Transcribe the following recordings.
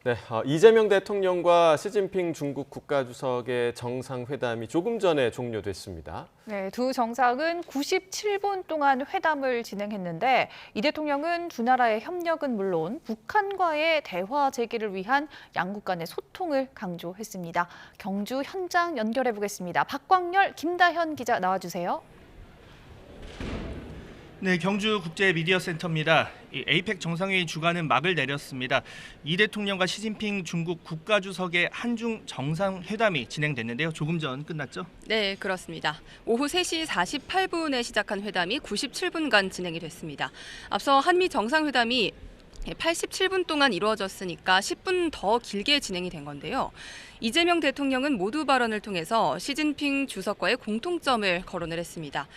네, 이재명 대통령과 시진핑 중국 국가주석의 정상회담이 조금 전에 종료됐습니다. 네, 두 정상은 97분 동안 회담을 진행했는데 이 대통령은 두 나라의 협력은 물론 북한과의 대화 재개를 위한 양국 간의 소통을 강조했습니다. 경주 현장 연결해 보겠습니다. 박광열, 김다현 기자 나와주세요. 네, 경주 국제 미디어 센터입니다. 에이펙 정상회의 주간은 막을 내렸습니다. 이 대통령과 시진핑 중국 국가주석의 한중 정상회담이 진행됐는데요. 조금 전 끝났죠? 네, 그렇습니다. 오후 3시 48분에 시작한 회담이 97분간 진행이 됐습니다. 앞서 한미 정상회담이 87분 동안 이루어졌으니까 10분 더 길게 진행이 된 건데요. 이재명 대통령은 모두 발언을 통해서 시진핑 주석과의 공통점을 거론을 했습니다.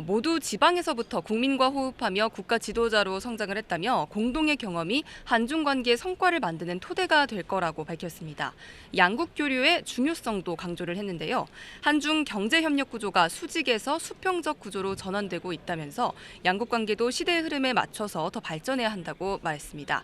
모두 지방에서부터 국민과 호흡하며 국가 지도자로 성장을 했다며 공동의 경험이 한중 관계의 성과를 만드는 토대가 될 거라고 밝혔습니다. 양국 교류의 중요성도 강조를 했는데요. 한중 경제 협력 구조가 수직에서 수평적 구조로 전환되고 있다면서 양국 관계도 시대의 흐름에 맞춰서 더 발전해야 한다고 말했습니다.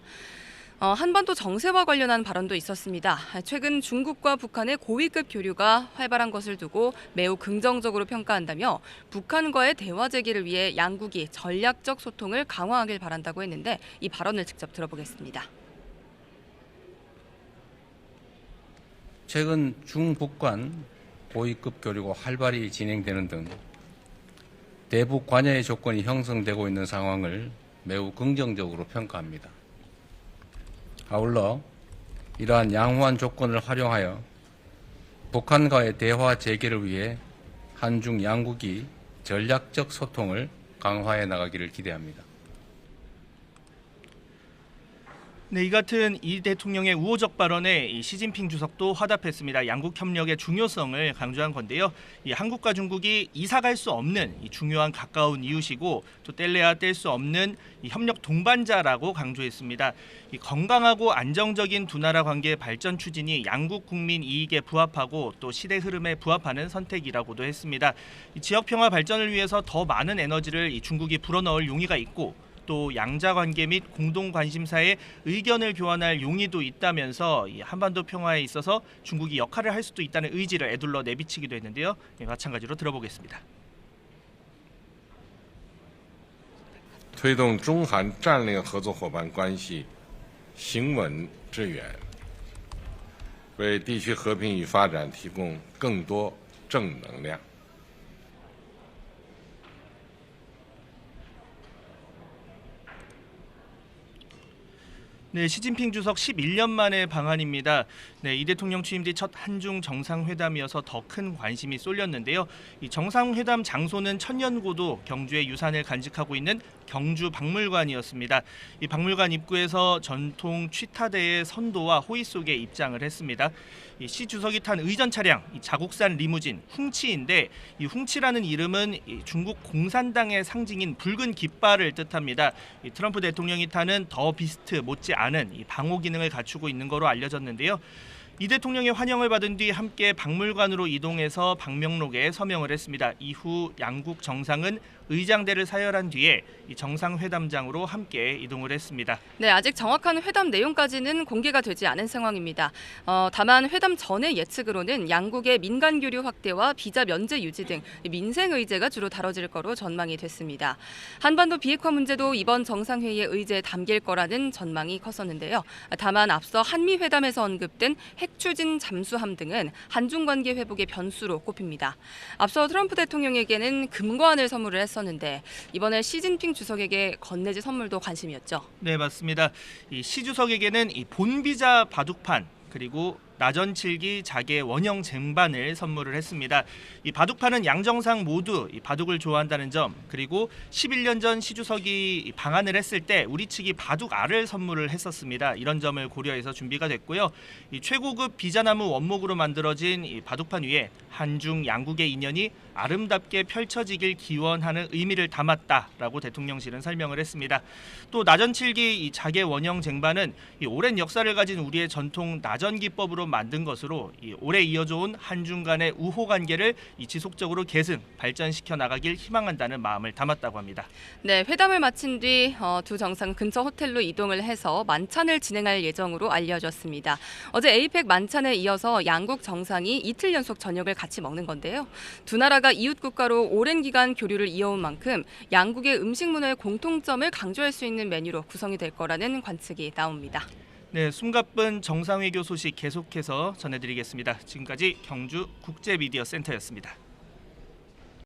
한반도 정세와 관련한 발언도 있었습니다. 최근 중국과 북한의 고위급 교류가 활발한 것을 두고 매우 긍정적으로 평가한다며 북한과의 대화 재개를 위해 양국이 전략적 소통을 강화하길 바란다고 했는데 이 발언을 직접 들어보겠습니다. 최근 중북 간 고위급 교류가 활발히 진행되는 등 대북 관여의 조건이 형성되고 있는 상황을 매우 긍정적으로 평가합니다. 아울러 이러한 양호한 조건을 활용하여 북한과의 대화 재개를 위해 한중 양국이 전략적 소통을 강화해 나가기를 기대합니다. 네, 이 같은 이 대통령의 우호적 발언에 시진핑 주석도 화답했습니다. 양국 협력의 중요성을 강조한 건데요. 한국과 중국이 이사갈 수 없는 중요한 가까운 이웃이고 또 뗄래야 뗄 수 없는 협력 동반자라고 강조했습니다. 건강하고 안정적인 두 나라 관계의 발전 추진이 양국 국민 이익에 부합하고 또 시대 흐름에 부합하는 선택이라고도 했습니다. 지역 평화 발전을 위해서 더 많은 에너지를 중국이 불어넣을 용의가 있고 또 양자 관계 및 공동 관심사에 의견을 교환할 용의도 있다면서 한반도 평화에 있어서 중국이 역할을 할 수도 있다는 의지를 에둘러 내비치기도 했는데요. 마찬가지로 들어보겠습니다. 推动中韩战略合作伙伴关系行稳致远，为地区和平与发展提供更多正能量。 네, 시진핑 주석 11년 만의 방한입니다. 네, 이 대통령 취임 뒤 첫 한중 정상회담이어서 더 큰 관심이 쏠렸는데요. 이 정상회담 장소는 천년고도 경주의 유산을 간직하고 있는 경주 박물관이었습니다. 이 박물관 입구에서 전통 취타대의 선도와 호의 속에 입장을 했습니다. 시 주석이 탄 의전 차량, 자국산 리무진 훔치인데 이 훔치라는 이름은 중국 공산당의 상징인 붉은 깃발을 뜻합니다. 트럼프 대통령이 타는 더 비스트 못지 않은 방호 기능을 갖추고 있는 거로 알려졌는데요. 이 대통령의 환영을 받은 뒤 함께 박물관으로 이동해서 방명록에 서명을 했습니다. 이후 양국 정상은 의장대를 사열한 뒤에 이 정상회담장으로 함께 이동을 했습니다. 네, 아직 정확한 회담 내용까지는 공개가 되지 않은 상황입니다. 다만 회담 전의 예측으로는 양국의 민간 교류 확대와 비자 면제 유지 등 민생 의제가 주로 다뤄질 거로 전망이 됐습니다. 한반도 비핵화 문제도 이번 정상회의의 의제에 담길 거라는 전망이 컸었는데요. 다만 앞서 한미 회담에서 언급된 핵 추진 잠수함 등은 한중 관계 회복의 변수로 꼽힙니다. 앞서 트럼프 대통령에게는 금관을 선물을 했었는데 이번에 시진핑 주석에게 건네질 선물도 관심이었죠. 네, 맞습니다. 시 주석에게는 본비자 바둑판 그리고 나전칠기 자개 원형 쟁반을 선물을 했습니다. 이 바둑판은 양정상 모두 이 바둑을 좋아한다는 점, 그리고 11년 전 시 주석이 방한을 했을 때 우리 측이 바둑알을 선물을 했었습니다. 이런 점을 고려해서 준비가 됐고요. 이 최고급 비자나무 원목으로 만들어진 이 바둑판 위에 한중 양국의 인연이 아름답게 펼쳐지길 기원하는 의미를 담았다라고 대통령실은 설명을 했습니다. 또 나전칠기 이 자개 원형 쟁반은 이 오랜 역사를 가진 우리의 전통 나전 기법으로 만든 것으로 오래 이어져온 한중 간의 우호 관계를 지속적으로 계승, 발전시켜 나가길 희망한다는 마음을 담았다고 합니다. 네, 회담을 마친 뒤 두 정상 근처 호텔로 이동을 해서 만찬을 진행할 예정으로 알려졌습니다. 어제 에이펙 만찬에 이어서 양국 정상이 이틀 연속 저녁을 같이 먹는 건데요. 두 나라가 이웃 국가로 오랜 기간 교류를 이어온 만큼 양국의 음식 문화의 공통점을 강조할 수 있는 메뉴로 구성이 될 거라는 관측이 나옵니다. 네, 숨가쁜 정상회교 소식 계속해서 전해드리겠습니다. 지금까지 경주 국제미디어센터였습니다.